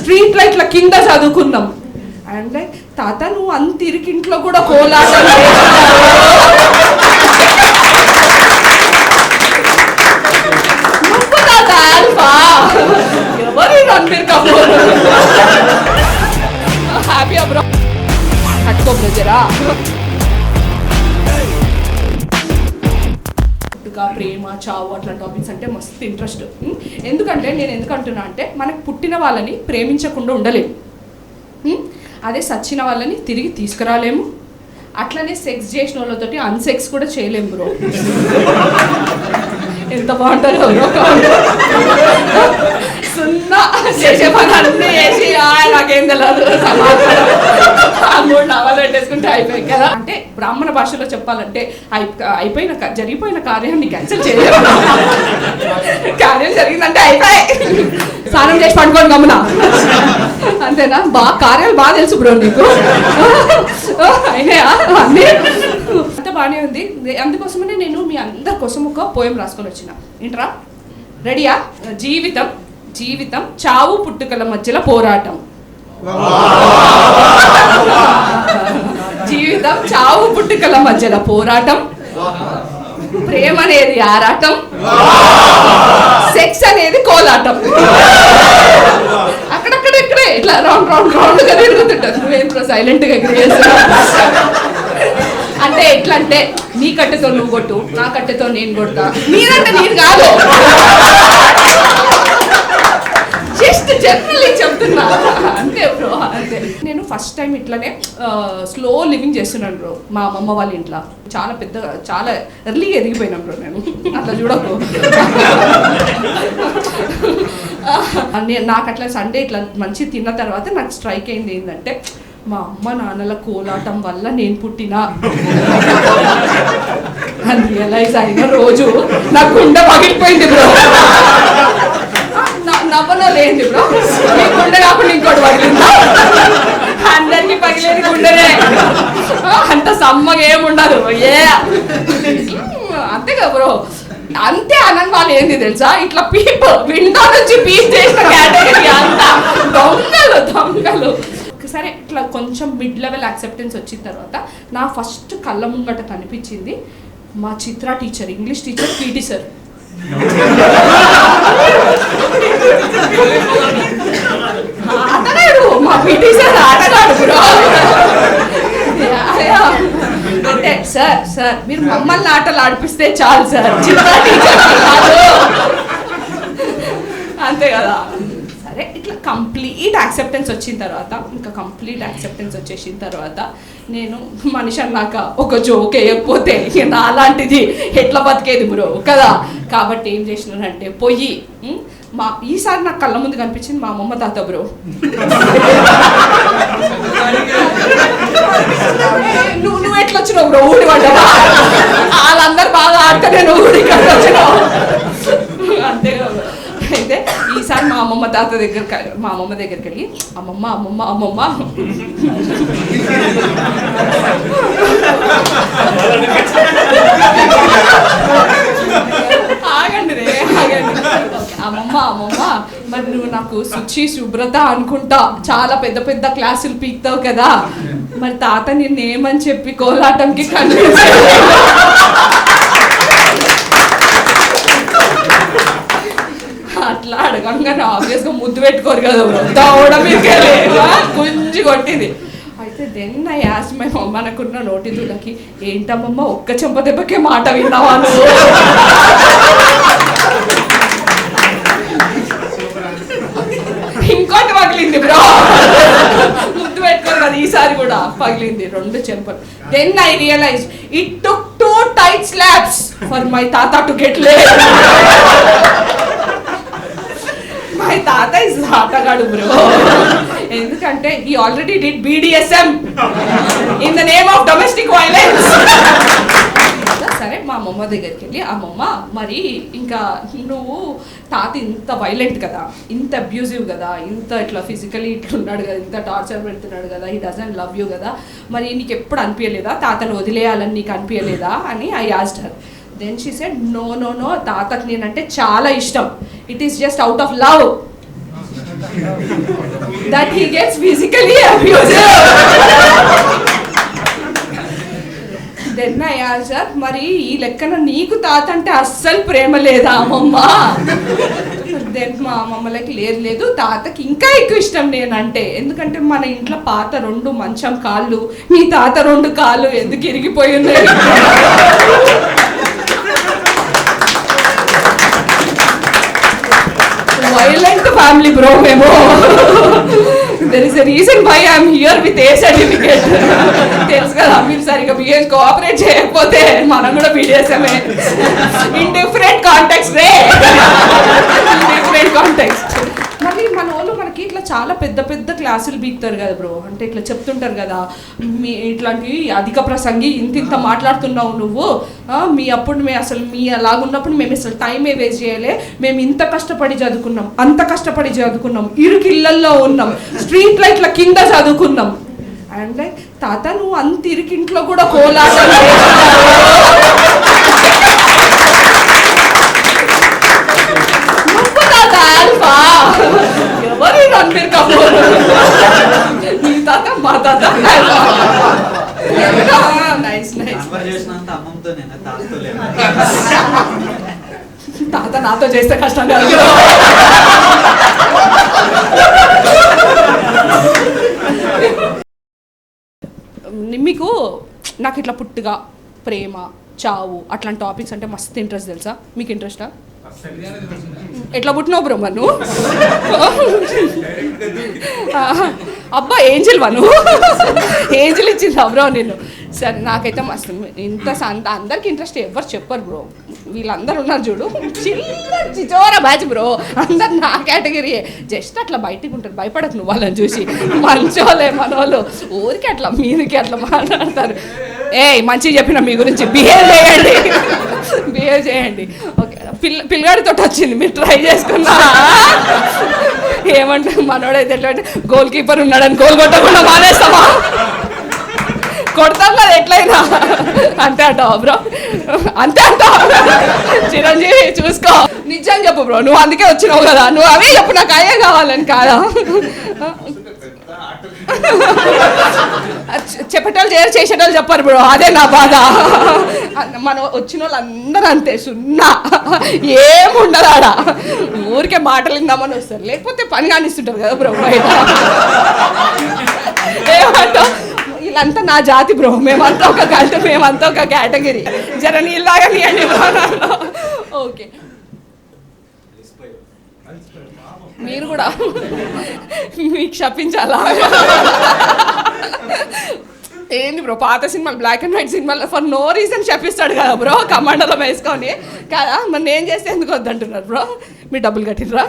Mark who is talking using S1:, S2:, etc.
S1: Street లైట్ల కింద చదువుకున్నాం. అంటే తాత నువ్వు అంత ఇరికింట్లో కూడా కోలాటం నువ్వు తాత ఆల్ఫా ఎవరు రణబీర్ కపూర్. హ్యాపీ అబ్రో కట్టుకో బ్రదరా. ప్రేమ, చావు అట్లా టాపిక్స్ అంటే మస్తు ఇంట్రెస్ట్. ఎందుకంటే నేను ఎందుకంటున్నా అంటే మనకు పుట్టిన వాళ్ళని ప్రేమించకుండా ఉండలేము, అదే సచ్చిన వాళ్ళని తిరిగి తీసుకురాలేము, అట్లనే సెక్స్ చేసిన వాళ్ళతోటి అన్సెక్స్ కూడా చేయలేము బ్రో. ఎంత బాగుంటారో సున్నా చేసే పని అన్నీ వేసి నాకేం తెలియదు మూడు నవలు పెట్టేసుకుంటే అయిపోయాయి కదా. అంటే బ్రాహ్మణ భాషలో చెప్పాలంటే జరిగిపోయిన కార్యాన్ని క్యాన్సిల్ చేయలేము. కార్యం జరిగిందంటే అయిపోయాయి, స్నానం చేసి పండుకోండి గమ్మున, అంతేనా. కార్యాలు బాగా తెలుసు బ్రో నీకు, అయినాయా అన్నీ, అంతా బాగానే ఉంది. అందుకోసమనే నేను మీ అందరి కోసం ఒక పోయం రాసుకొని వచ్చిన. ఏంట్రా, రెడీయా? జీవితం చావు పుట్టుకల మధ్యలో పోరాటం. జీవితం చావు పుట్టుకల మధ్యలో పోరాటం, ప్రేమ అనేది ఆరాటం, సెక్స్ అనేది కోలాటం. అక్కడక్కడెక్కడే ఇట్లా రౌండ్ గా తిరుగుతుంటారు. నువ్వేం సైలెంట్ గా అంటే ఎట్లా అంటే నీ కట్టెతో నువ్వు కొట్టు, నా కట్టెతో నేను కొడతా, నీదంటే నేను కాదు, జస్ట్ జనరల్లీ చెప్తున్నా అంతే బ్రో, అంతే. నేను ఫస్ట్ టైం ఇట్లానే స్లో లివింగ్ చేస్తున్నాను బ్రో మా అమ్మమ్మ వాళ్ళ ఇంట్లో. చాలా ఎర్లీగా ఎదిగిపోయినా బ్రో నేను, అట్లా చూడకు. నాకు అట్లా సండే ఇట్లా మంచి తిన్న తర్వాత నాకు స్ట్రైక్ అయింది ఏంటంటే, మా అమ్మ నాన్నల కోలాటం వల్ల నేను పుట్టినా అని రియలైజ్ అయిన రోజు నా గుండె పగిలిపోయింది బ్రో. నవ్వలో లేండి బ్రో, నీ గుండె కాకుండా ఇంకోటి పగిలిందా? అందరికి పగిలేది గుండెనే, అంత సమ్మగా ఏముండదు. అంతే కదా బ్రో. అంతే అనంగా వాళ్ళు ఏంది తెలుసా, ఇట్లా విండో నుంచి పీప్ చేసిన కేటగిరీ అంతా దొంగలు. సరే ఇట్లా కొంచెం మిడ్ లెవెల్ యాక్సెప్టెన్స్ వచ్చిన తర్వాత నా ఫస్ట్ కళ్ళ ముంగట కనిపించింది మా చిత్ర teacher, English teacher, PT sir. ఆటగాడు మా పీటీ సార్, ఆటగాడు బ్రో. అంటే సార్ మీరు మమ్మల్ని ఆటలు ఆడిపిస్తే చాలు సార్, చిత్ర టీచర్ కాదు, అంతే కదా. సరే ఇట్లా కంప్లీట్ యాక్సెప్టెన్స్ వచ్చిన తర్వాత, ఇంకా కంప్లీట్ యాక్సెప్టెన్స్ వచ్చేసిన తర్వాత నేను మనిషి అన్నాక ఒక జోక్ వేయకపోతే అలాంటిది ఎట్లా బతికేది బ్రో కదా. కాబట్టి ఏం చేసినానంటే పోయి ఈసారి నాకు కళ్ళ ముందు కనిపించింది మా అమ్మమ్మ తాత బ్రో. నువ్వు ఎట్లా వచ్చినావు బ్రో ఊడి పడ్డా, వాళ్ళందరూ బాగా ఆడితే నువ్వు ఊడి వచ్చినావు, అంతే కదా. అయితే ఈసారి మా అమ్మమ్మ దగ్గరికి వెళ్ళి అమ్మమ్మ ఆగండి అమ్మమ్మ మరి నువ్వు నాకు శుచి శుభ్రత అనుకుంటా చాలా పెద్ద పెద్ద క్లాసులు పీక్తావు కదా, మరి తాత నిన్నేమని చెప్పి కోలాటంకి కన్విన్స్ అట్లా అడగంగానే ఆబ్వియస్గా ముద్దు పెట్టుకోరు కదా దౌడ మీకు గుంజి కొట్టింది. అయితే దెన్ ఐ ఆస్క్డ్ మై మమ్, మనకున్న నోటి దూడకి ఏంటమ్మమ్మ ఒక్క చెంప దెబ్బకే మాట విన్నావా నువ్వు? ఇంకోటి పగిలింది బ్రో, ముద్దు పెట్టుకోరు కదా ఈసారి కూడా పగిలింది 2 చెంపలు. Then I realize it took 2 tight slaps for my tata to get laid. My తాత ఇస్ ఆటగాడు బ్రో, ఎందుకంటే he already did BDSM in the name of domestic violence. సరే మా అమ్మమ్మ దగ్గరికి వెళ్ళి, అమ్మమ్మ మరి ఇంకా నువ్వు తాత ఇంత వైలెంట్ కదా, ఇంత అబ్యూజివ్ కదా, ఇంత ఇట్లా ఫిజికలీ ఇట్లున్నాడు కదా, ఇంత టార్చర్ పెడుతున్నాడు కదా, హీ డజంట్ లవ్ యూ కదా, మరి నీకు ఎప్పుడు అనిపించలేదా తాతను వదిలేయాలని నీకు అనిపించలేదా అని I asked her. Then she said no తాతకు నేనంటే చాలా ఇష్టం, it is just out of love. that he gets physically abused. Then I asked her, మరి ఈ లెక్కన నీకు తాత అంటే అస్సలు ప్రేమ లేదా అమ్మమ్మ? దెన్ మా అమ్మమ్మలకి లేదు తాతకి ఇంకా ఎక్కువ ఇష్టం నేనంటే. ఎందుకంటే మన ఇంట్లో పాత 2 మంచం కాళ్ళు, మీ తాత 2 కాళ్ళు ఎందుకు ఇరిగిపోయి ఉన్నాయి? Violent family bro మేము. There is a reason why I am here with A certificate. తెలుసు కదా, మీరు సరిగ్గా బిహేవ్ కోఆపరేట్ చేయకపోతే మనం కూడా BDSM in different context ray, different context. మళ్ళీ మన వాళ్ళు మనకి ఇట్లా చాలా పెద్ద పెద్ద క్లాసులు బీక్తారు కదా బ్రో. అంటే ఇట్లా చెప్తుంటారు కదా, మీ ఇట్లాంటివి అధిక ప్రసంగి ఇంత మాట్లాడుతున్నావు నువ్వు, మీ అప్పుడు మేము అసలు మీ అలాగున్నప్పుడు మేము అసలు టైమే వేస్ట్ చేయలే, మేము ఇంత కష్టపడి చదువుకున్నాం, అంత కష్టపడి చదువుకున్నాం, ఇరుకిళ్ళల్లో ఉన్నాం, స్ట్రీట్ లైట్ల కింద చదువుకున్నాం. అండ్ తాత నువ్వు అంత ఇరుకింట్లో కూడా కోలాటం ఆల్ఫా ఎవరి రణబీర్ కపూర్, నీ తాత మా తాత. Nice nice. తాత నాతో చేస్తే కష్టం కాదు. మీకు నాకు ఇట్లా పుట్టుగా ప్రేమ చావు అట్లాంటి టాపిక్స్ అంటే మస్తు ఇంట్రెస్ట్ తెలుసా? మీకు ఇంట్రెస్టా? ఎట్లా పుట్టినావు బ్రో మను? అబ్బా ఏంజిల్ మను, ఏంజిల్ ఇచ్చిందా బ్రో నేను? సరే నాకైతే మస్తు అందరికి ఇంట్రెస్ట్ ఎవరు చెప్పరు బ్రో. వీళ్ళందరూ ఉన్నారు చూడు, చిచోర బ్యాచ్ బ్రో, అందరు నా కేటగిరీయే. జస్ట్ అట్లా బయటికి ఉంటారు, భయపడకు నువ్వు వాళ్ళని చూసి. మంచోలే మనోళ్ళు, ఊరికి అట్లా మీదికి అట్లా మాట్లాడతారు. మంచిగా చెప్పిన మీ గురించి, బిహేవ్ చేయండి. ఓకే, పిల్లగాడితో వచ్చింది, మీరు ట్రై చేసుకున్నా. ఏమంటే మనోడైతే ఎట్లా అంటే గోల్ కీపర్ ఉన్నాడని గోల్ కొట్టకుండా మానేస్తామా? కొడతాం కదా ఎట్లయినా. అంతే అంటావా బ్రో? అంతే అంటావా? చిరంజీవి చూసుకో, నిజం చెప్పు బ్రో, నువ్వు అందుకే వచ్చినావు కదా, నువ్వు అవే చెప్పు, నాకు అయ్యే కావాలని కాదా? చెప్పేటోళ్ళు చేయరు, చేసేటోళ్ళు చెప్పారు బ్రో, అదే నా బాధ. మనం వచ్చిన వాళ్ళు అందరూ అంతే, సున్నా ఏముండదు ఆడ, ఊరికే మాటలు విందామని వస్తారు, లేకపోతే పని కానిస్తుంటారు కదా బ్రో బయట. ఏమంటావు? వీళ్ళంతా నా జాతి బ్రో, మేమంతా ఒక గంట, మేమంతా ఒక కేటగిరీ. జర నీళ్ళలాగా నీయండి. ఓకే, మీరు కూడా మీకు చెప్పించాలా? ఏంది బ్రో, పాత సినిమాలు బ్లాక్ అండ్ వైట్ సినిమాలో ఫర్ నో రీజన్ చెప్పిస్తాడు కదా బ్రో, కమాండలో వేసుకొని కదా. మరి నేను చేస్తే ఎందుకు వద్దంటున్నారు బ్రో? మీరు డబ్బులు కట్టిర్రా?